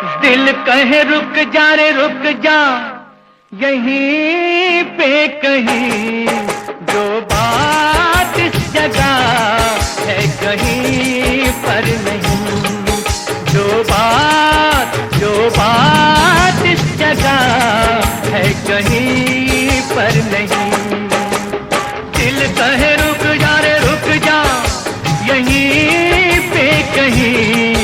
दिल कहे रुक जा रे रुक जा, यहीं पे कहीं जो बात इस जगह है कहीं पर नहीं। जो बात इस जगह है कहीं पर नहीं। दिल कहे रुक जा रे रुक जा, यहीं पे कहीं